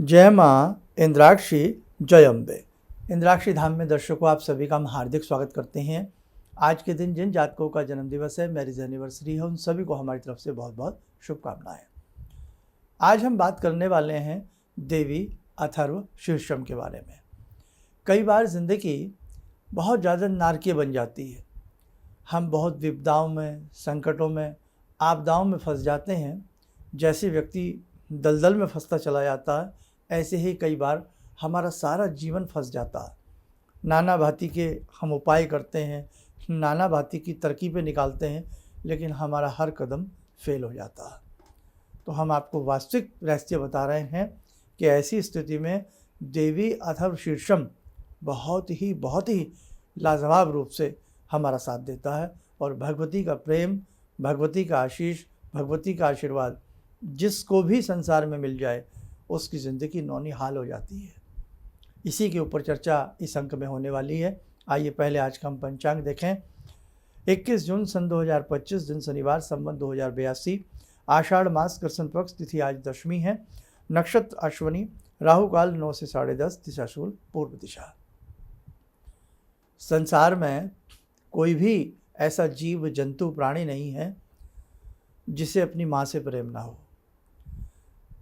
जय माँ इंद्राक्षी जय अम्बे। इंद्राक्षी धाम में दर्शकों आप सभी का हम हार्दिक स्वागत करते हैं। आज के दिन जिन जातकों का जन्मदिवस है, मैरिज एनिवर्सरी है, उन सभी को हमारी तरफ से बहुत बहुत शुभकामनाएं। आज हम बात करने वाले हैं देवी अथर्व शीर्षम के बारे में। कई बार ज़िंदगी बहुत ज़्यादा नारकीय बन जाती है। हम बहुत विपदाओं में, संकटों में, आपदाओं में फंस जाते हैं। जैसे व्यक्ति दलदल में फंसता चला जाता है, ऐसे ही कई बार हमारा सारा जीवन फंस जाता है। नाना भांति के हम उपाय करते हैं, नाना भांति की तरकीबें निकालते हैं, लेकिन हमारा हर कदम फेल हो जाता है। तो हम आपको वास्तविक रहस्य बता रहे हैं कि ऐसी स्थिति में देवी अथर्व शीर्षम बहुत ही लाजवाब रूप से हमारा साथ देता है और भगवती का प्रेम, भगवती का आशीष, भगवती का आशीर्वाद जिसको भी संसार में मिल जाए उसकी ज़िंदगी नौनिहाल हो जाती है। इसी के ऊपर चर्चा इस अंक में होने वाली है। आइए पहले आज का हम पंचांग देखें। 21 जून सन 2025 दिन शनिवार, संवत 2082, आषाढ़ मास कृष्ण पक्ष, तिथि आज दशमी है, नक्षत्र अश्वनी, राहु काल 9 से 10:30, दिशा शूल पूर्व दिशा। संसार में कोई भी ऐसा जीव जंतु प्राणी नहीं है जिसे अपनी माँ से प्रेम ना हो।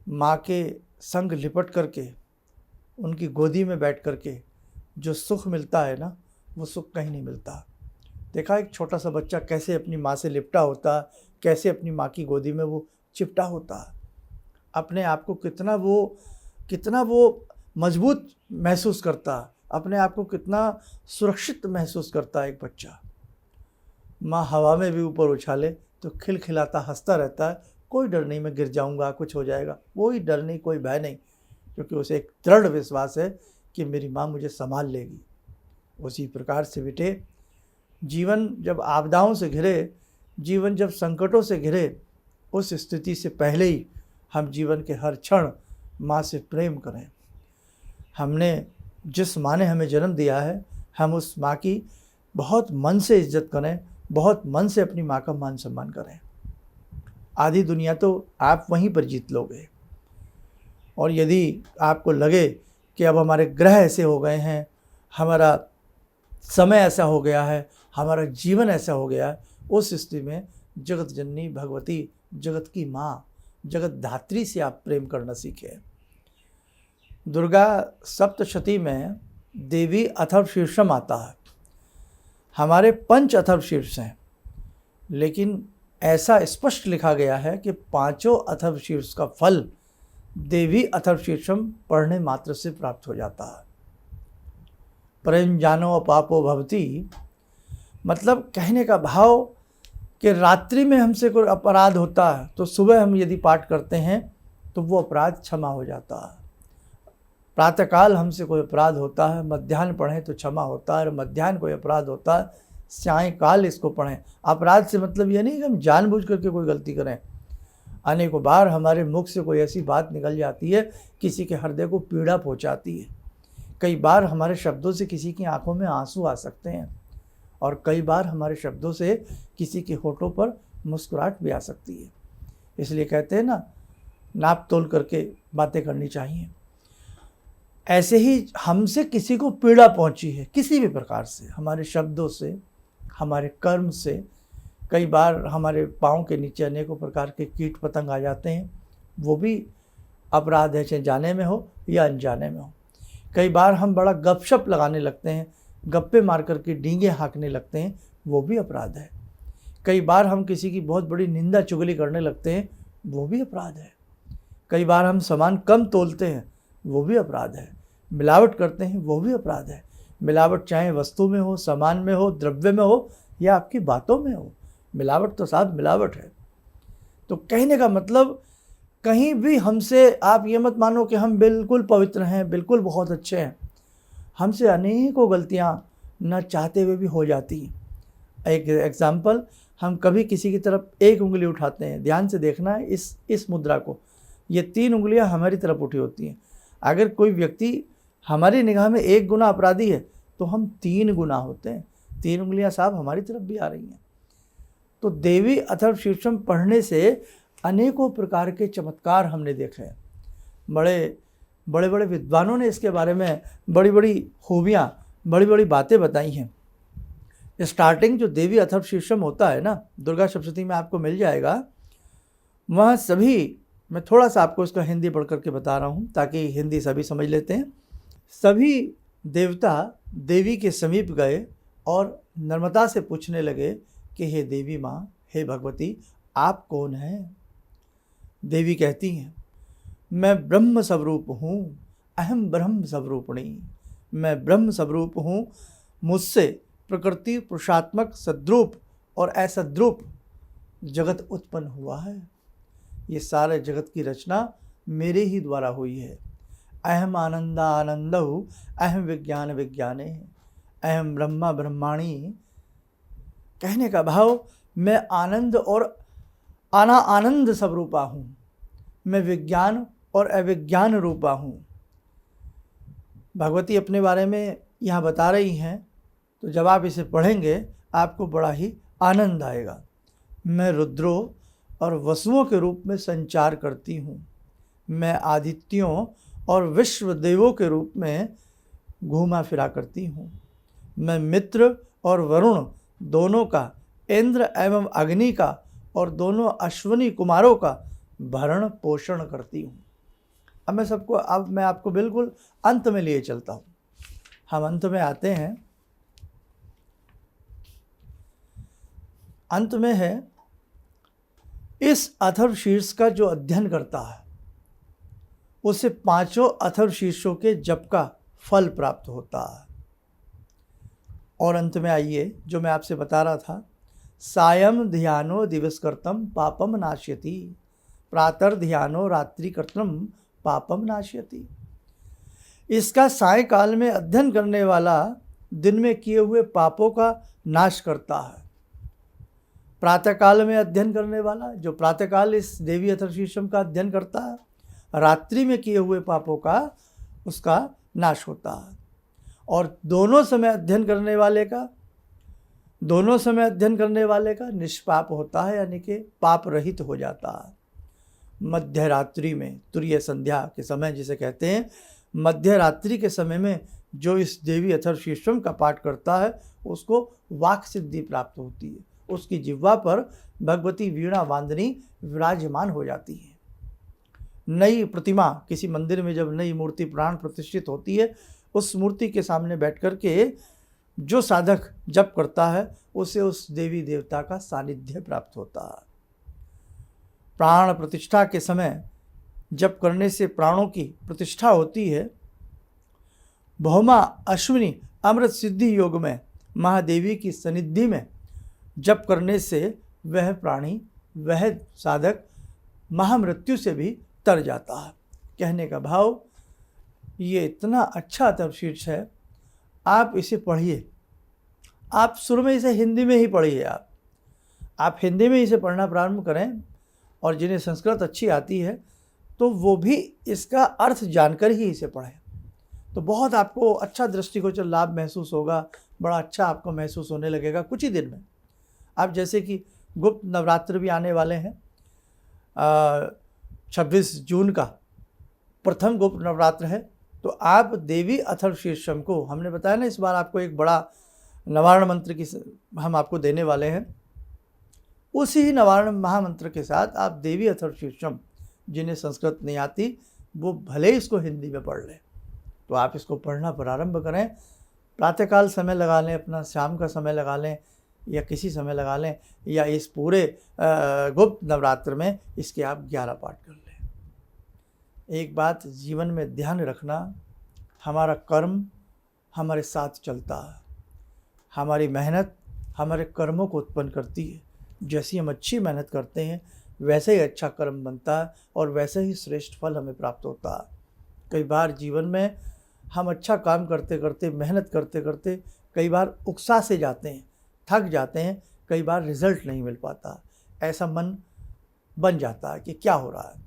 माँ के संग लिपट करके, उनकी गोदी में बैठ करके जो सुख मिलता है ना, वो सुख कहीं नहीं मिलता। देखा एक छोटा सा बच्चा कैसे अपनी माँ से लिपटा होता, कैसे अपनी माँ की गोदी में वो चिपटा होता, अपने आप को कितना वो मजबूत महसूस करता, अपने आप को कितना सुरक्षित महसूस करता एक बच्चा। माँ हवा में भी ऊपर उछाले तो खिलखिलाता हंसता रहता है, कोई डर नहीं, मैं गिर जाऊंगा, कुछ हो जाएगा, कोई डर नहीं, कोई भय नहीं, क्योंकि उसे एक दृढ़ विश्वास है कि मेरी माँ मुझे संभाल लेगी। उसी प्रकार से बेटे, जीवन जब आपदाओं से घिरे, जीवन जब संकटों से घिरे, उस स्थिति से पहले ही हम जीवन के हर क्षण माँ से प्रेम करें। हमने जिस माँ ने हमें जन्म दिया है, हम उस माँ की बहुत मन से इज्जत करें, बहुत मन से अपनी माँ का मान सम्मान करें। आधी दुनिया तो आप वहीं पर जीत लोगे। और यदि आपको लगे कि अब हमारे ग्रह ऐसे हो गए हैं, हमारा समय ऐसा हो गया है, हमारा जीवन ऐसा हो गया है, उस स्थिति में जगत जननी भगवती, जगत की माँ, जगत धात्री से आप प्रेम करना सीखें। दुर्गा सप्तशती में देवी अथर्व शीर्षम आता है। हमारे 5 अथर्व शीर्ष हैं, लेकिन ऐसा स्पष्ट लिखा गया है कि 5 अथर्व शीर्ष का फल देवी अथर्व शीर्षम पढ़ने मात्र से प्राप्त हो जाता है। प्रेम जानो पापो भवती, मतलब कहने का भाव कि रात्रि में हमसे कोई अपराध होता है तो सुबह हम यदि पाठ करते हैं तो वो अपराध क्षमा हो जाता है। प्रातःकाल हमसे कोई अपराध होता है, मध्याह्न पढ़ें तो क्षमा होता है, और मध्याह्न कोई अपराध होता है, सायंकाल इसको पढ़ें। अपराध से मतलब ये नहीं कि हम जानबूझ करके कोई गलती करें। अनेकों बार हमारे मुख से कोई ऐसी बात निकल जाती है, किसी के हृदय को पीड़ा पहुंचाती है। कई बार हमारे शब्दों से किसी की आंखों में आंसू आ सकते हैं, और कई बार हमारे शब्दों से किसी के होठों पर मुस्कुराहट भी आ सकती है। इसलिए कहते हैं ना, नाप तोल करके बातें करनी चाहिए। ऐसे ही हमसे किसी को पीड़ा पहुंची है किसी भी प्रकार से, हमारे शब्दों से, हमारे कर्म से, कई बार हमारे पाँव के नीचे अनेकों प्रकार के कीट पतंग आ जाते हैं, वो भी अपराध है, चाहे जाने में हो या अनजाने में हो। कई बार हम बड़ा गपशप लगाने लगते हैं, गप्पे मार करके डींगे हाँकने लगते हैं, वो भी अपराध है। कई बार हम किसी की बहुत बड़ी निंदा चुगली करने लगते हैं, वो भी अपराध है। कई बार हम सामान कम तोलते हैं, वो भी अपराध है। मिलावट करते हैं, वो भी अपराध है। मिलावट चाहे वस्तु में हो, सामान में हो, द्रव्य में हो, या आपकी बातों में हो, मिलावट तो साहब मिलावट है। तो कहने का मतलब, कहीं भी हमसे आप ये मत मानो कि हम बिल्कुल पवित्र हैं, बिल्कुल बहुत अच्छे हैं। हमसे अनेकों गलतियां न चाहते हुए भी हो जाती हैं। एक एग्जाम्पल, हम कभी किसी की तरफ एक उंगली उठाते हैं, ध्यान से देखना है इस मुद्रा को, ये 3 उंगलियां हमारी तरफ उठी होती हैं। अगर कोई व्यक्ति हमारी निगाह में 1 गुना अपराधी है तो हम 3 गुना होते हैं। 3 उंगलियां साहब हमारी तरफ भी आ रही हैं। तो देवी अथर्व शीर्षम पढ़ने से अनेकों प्रकार के चमत्कार हमने देखे हैं। बड़े बड़े बड़े विद्वानों ने इसके बारे में बड़ी बड़ी खूबियाँ, बड़ी बड़ी बातें बताई हैं। स्टार्टिंग जो देवी अथर्वशीर्षम होता है ना, दुर्गा सप्तशती में आपको मिल जाएगा, वहाँ सभी, मैं थोड़ा सा आपको इसका हिंदी पढ़ करके बता रहा हूँ ताकि हिंदी सभी समझ लेते हैं। सभी देवता देवी के समीप गए और नर्मदा से पूछने लगे कि हे देवी माँ, हे भगवती, आप कौन हैं? देवी कहती हैं, मैं ब्रह्म स्वरूप हूँ, अहम ब्रह्म स्वरूपिणी, मैं ब्रह्म स्वरूप हूँ, मुझसे प्रकृति पुरुषात्मक सद्रूप और असद्रूप जगत उत्पन्न हुआ है। ये सारे जगत की रचना मेरे ही द्वारा हुई है। अहम आनंदा आनंदहु, अहम विज्ञान विज्ञाने, अहम ब्रह्मा ब्रह्माणी। कहने का भाव, मैं आनंद और आनंद स्वरूपा हूँ, मैं विज्ञान और अविज्ञान रूपा हूँ। भगवती अपने बारे में यहाँ बता रही हैं, तो जब आप इसे पढ़ेंगे आपको बड़ा ही आनंद आएगा। मैं रुद्रों और वसुओं के रूप में संचार करती हूँ, मैं आदित्यों और विश्व देवों के रूप में घूमा फिरा करती हूँ, मैं मित्र और वरुण दोनों का, इंद्र एवं अग्नि का और दोनों अश्विनी कुमारों का भरण पोषण करती हूँ। अब मैं आपको बिल्कुल अंत में लिए चलता हूँ। हम अंत में आते हैं। अंत में है, इस अथर्वशीर्ष का जो अध्ययन करता है उसे 5 अथर्वशीर्षों के जप का फल प्राप्त होता है। और अंत में आइए, जो मैं आपसे बता रहा था, सायं ध्यानो दिवसकृतं पापम नाश्यति, प्रातः ध्यानो रात्रि कृतं पापम नाश्यति। इसका सायंकाल में अध्ययन करने वाला दिन में किए हुए पापों का नाश करता है। प्रातःकाल में अध्ययन करने वाला, जो प्रातःकाल इस देवी अथर्वशीर्षम का अध्ययन करता है, रात्रि में किए हुए पापों का उसका नाश होता है। और दोनों समय अध्ययन करने वाले का निष्पाप होता है, यानी कि पाप रहित हो जाता है। मध्य रात्रि में, तुरीय संध्या के समय जिसे कहते हैं, मध्य रात्रि के समय में जो इस देवी अथर्वशीर्षम का पाठ करता है उसको वाक् सिद्धि प्राप्त होती है। उसकी जिह्वा पर भगवती वीणा वांदनी विराजमान हो जाती है। नई प्रतिमा, किसी मंदिर में जब नई मूर्ति प्राण प्रतिष्ठित होती है, उस मूर्ति के सामने बैठ कर के जो साधक जप करता है उसे उस देवी देवता का सानिध्य प्राप्त होता है। प्राण प्रतिष्ठा के समय जप करने से प्राणों की प्रतिष्ठा होती है। भौमा अश्विनी अमृत सिद्धि योग में महादेवी की सनिधि में जप करने से वह प्राणी, वह साधक महामृत्यु से भी तर जाता है। कहने का भाव, ये इतना अच्छा अथर्वशीर्ष है, आप इसे पढ़िए। आप शुरू में इसे हिंदी में ही पढ़िए। आप हिंदी में इसे पढ़ना प्रारंभ करें, और जिन्हें संस्कृत अच्छी आती है तो वो भी इसका अर्थ जानकर ही इसे पढ़ें, तो बहुत आपको अच्छा दृष्टिगोचर लाभ महसूस होगा। बड़ा अच्छा आपको महसूस होने लगेगा कुछ ही दिन में। अब जैसे कि गुप्त नवरात्र भी आने वाले हैं, 26 जून का प्रथम गुप्त नवरात्र है, तो आप देवी अथर्वशीर्षम को, हमने बताया ना इस बार आपको एक बड़ा नवारण मंत्र की हम आपको देने वाले हैं, उसी नवारण महामंत्र के साथ आप देवी अथर्वशीर्षम, जिन्हें संस्कृत नहीं आती वो भले इसको हिंदी में पढ़ लें, तो आप इसको पढ़ना प्रारंभ करें। प्रातःकाल समय लगा लें, अपना शाम का समय लगा लें, या किसी समय लगा लें, या इस पूरे गुप्त नवरात्र में इसके आप 11 पाठ कर लें। एक बात जीवन में ध्यान रखना, हमारा कर्म हमारे साथ चलता है, हमारी मेहनत हमारे कर्मों को उत्पन्न करती है। जैसी हम अच्छी मेहनत करते हैं वैसे ही अच्छा कर्म बनता है और वैसे ही श्रेष्ठ फल हमें प्राप्त होता है। कई बार जीवन में हम अच्छा काम करते करते, मेहनत करते करते कई बार उकसा से जाते हैं, थक जाते हैं, कई बार रिजल्ट नहीं मिल पाता, ऐसा मन बन जाता है कि क्या हो रहा है।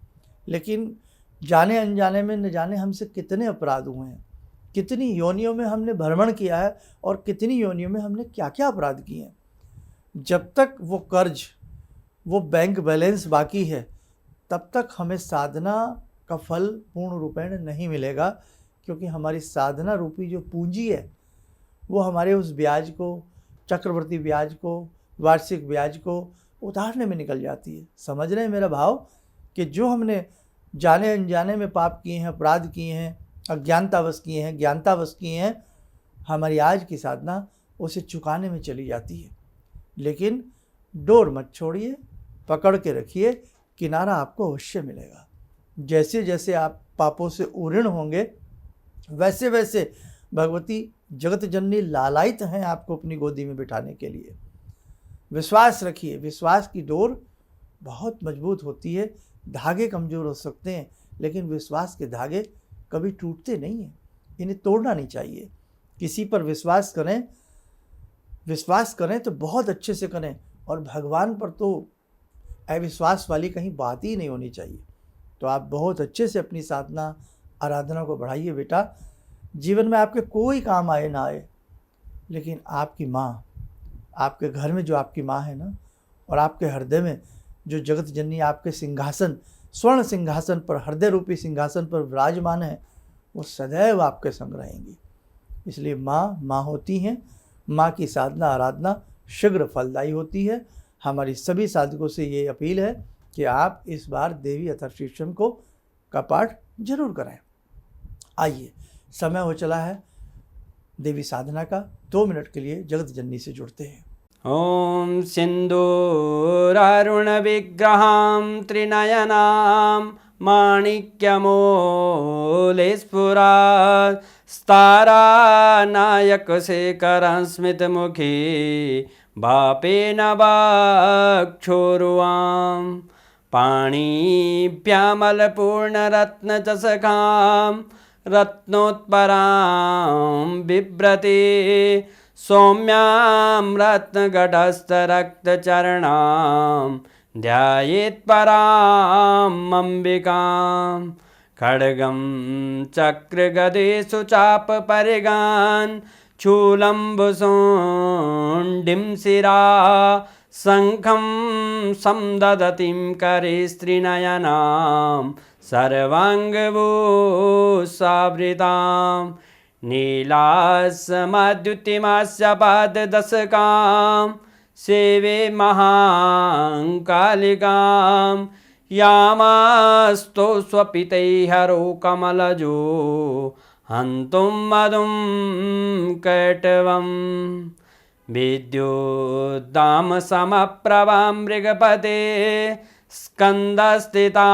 लेकिन जाने अनजाने में न जाने हमसे कितने अपराध हुए हैं, कितनी योनियों में हमने भ्रमण किया है और कितनी योनियों में हमने क्या क्या अपराध किए हैं। जब तक वो कर्ज, वो बैंक बैलेंस बाकी है, तब तक हमें साधना का फल पूर्ण रूपेण नहीं मिलेगा, क्योंकि हमारी साधना रूपी जो पूंजी है वो हमारे उस ब्याज को, चक्रवर्ती ब्याज को, वार्षिक ब्याज को उतारने में निकल जाती है। समझ रहे हैं मेरा भाव कि जो हमने जाने अनजाने में पाप किए हैं, अपराध किए हैं, अज्ञानतावश किए हैं, ज्ञानतावश किए हैं, हमारी आज की साधना उसे चुकाने में चली जाती है। लेकिन डोर मत छोड़िए, पकड़ के रखिए, किनारा आपको अवश्य मिलेगा। जैसे जैसे आप पापों से उऋण होंगे वैसे वैसे भगवती जगत जननी लालायित हैं आपको अपनी गोदी में बिठाने के लिए। विश्वास रखिए, विश्वास की डोर बहुत मजबूत होती है। धागे कमज़ोर हो सकते हैं, लेकिन विश्वास के धागे कभी टूटते नहीं हैं, इन्हें तोड़ना नहीं चाहिए। किसी पर विश्वास करें तो बहुत अच्छे से करें, और भगवान पर तो अविश्वास वाली कहीं बात ही नहीं होनी चाहिए। तो आप बहुत अच्छे से अपनी साधना आराधना को बढ़ाइए बेटा। जीवन में आपके कोई काम आए ना आए, लेकिन आपकी माँ, आपके घर में जो आपकी माँ है ना, और आपके हृदय में जो जगत जननी आपके सिंहासन, स्वर्ण सिंहासन पर, हृदय रूपी सिंहासन पर विराजमान है, वो सदैव आपके संग रहेंगी। इसलिए माँ होती हैं। माँ की साधना आराधना शीघ्र फलदायी होती है। हमारी सभी साधकों से ये अपील है कि आप इस बार देवी अथर्वशीर्षम का पाठ जरूर करें। आइए, समय हो चला है देवी साधना का। 2 मिनट के लिए जगत जननी से जुड़ते हैं। ॐ सिन्दूरारुणविग्रहां त्रिनयनां माणिक्यमूलस्फुरात् स्तारानायकशेखरं स्मितमुखी भापेन वाक्षोरुवां पाणिभ्यामलपूर्णरत्नचषकां रत्नोत्परां बिभ्रति सौम्यां रत्नघटस्थरक्तचरणां ध्यायेत्पराम् अम्बिकां खड्गं चक्रगदेषु चापपरिगान् शूलम्बुशुण्डिं शिरा शङ्खं संदधतीं करे स्त्रीनयनां सर्वाङ्गभूषावृतां नीलास्मद्युतिमास्य पाददशकां सेवे महाकालिकां यामास्तो स्वपितैहरो कमलजो हन्तुं मधुं कैटवम् विद्युद्दामसमप्रभां मृगपते स्कन्दस्थितां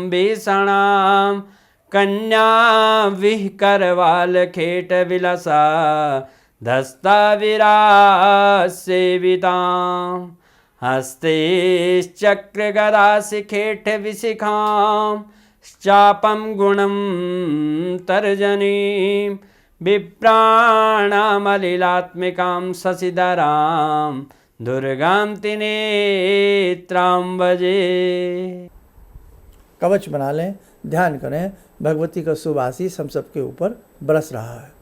भीषणां कन्या विहकरवालखेटविलसा धस्ताविरासेवितां हस्तेश्चक्रगदाशिखेटविशिखां चापं गुणं तर्जनीं विप्राणामलिलात्मिकां शशिधरां दुर्गां त्रिनेत्रां भजे। कवच बना लें, ध्यान करें, भगवती का शुभ आशीष हम सबके ऊपर बरस रहा है।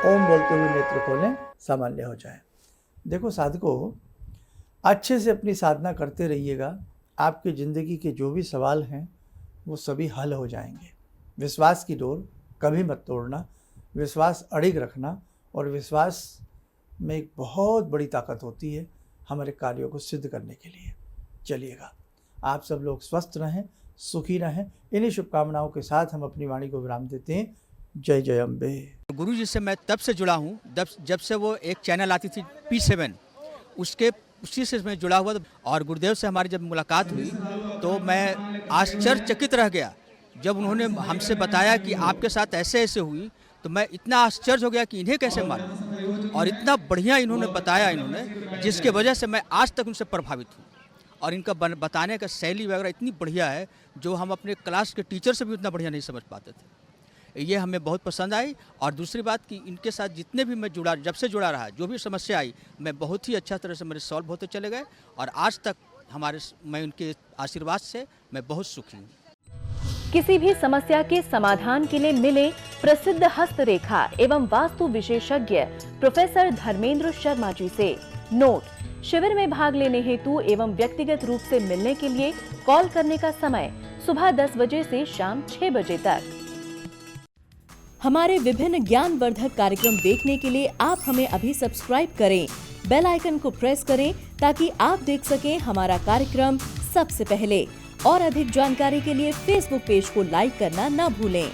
ओम बोलते हुए नेत्र खोलें, सामान्य हो जाए। देखो साधकों, अच्छे से अपनी साधना करते रहिएगा। आपकी ज़िंदगी के जो भी सवाल हैं वो सभी हल हो जाएंगे। विश्वास की डोर कभी मत तोड़ना, विश्वास अड़िग रखना, और विश्वास में एक बहुत बड़ी ताकत होती है हमारे कार्यों को सिद्ध करने के लिए। चलिएगा, आप सब लोग स्वस्थ रहें, सुखी रहें। इन्हीं शुभकामनाओं के साथ हम अपनी वाणी को विराम देते हैं। जय जय अम्बे। गुरु जी से मैं तब से जुड़ा हूँ जब से वो एक चैनल आती थी P7, उसी से मैं जुड़ा हुआ। और गुरुदेव से हमारी जब मुलाकात हुई तो मैं आश्चर्यचकित रह गया। जब उन्होंने हमसे बताया कि आपके साथ ऐसे ऐसे हुई, तो मैं इतना आश्चर्य हो गया कि इन्हें कैसे मालूम, और इतना बढ़िया इन्होंने बताया, जिसके वजह से मैं आज तक उनसे प्रभावित हूँ। और इनका बताने का शैली वगैरह इतनी बढ़िया है, जो हम अपने क्लास के टीचर से भी उतना बढ़िया नहीं समझ पाते थे। ये हमें बहुत पसंद आई। और दूसरी बात कि इनके साथ जितने भी मैं जब से जुड़ा रहा, जो भी समस्या आई, मैं बहुत ही अच्छा तरह से मेरे सॉल्व होते चले गए। और आज तक मैं उनके आशीर्वाद से मैं बहुत सुखी हूँ। किसी भी समस्या के समाधान के लिए मिले प्रसिद्ध हस्तरेखा एवं वास्तु विशेषज्ञ प्रोफेसर धर्मेंद्र शर्मा जी से। नोट: शिविर में भाग लेने हेतु एवं व्यक्तिगत रूप से मिलने के लिए कॉल करने का समय सुबह 10 बजे से शाम 6 बजे तक। हमारे विभिन्न ज्ञानवर्धक कार्यक्रम देखने के लिए आप हमें अभी सब्सक्राइब करें, बेल आइकन को प्रेस करें ताकि आप देख सकें हमारा कार्यक्रम सबसे पहले। और अधिक जानकारी के लिए फेसबुक पेज को लाइक करना न भूलें।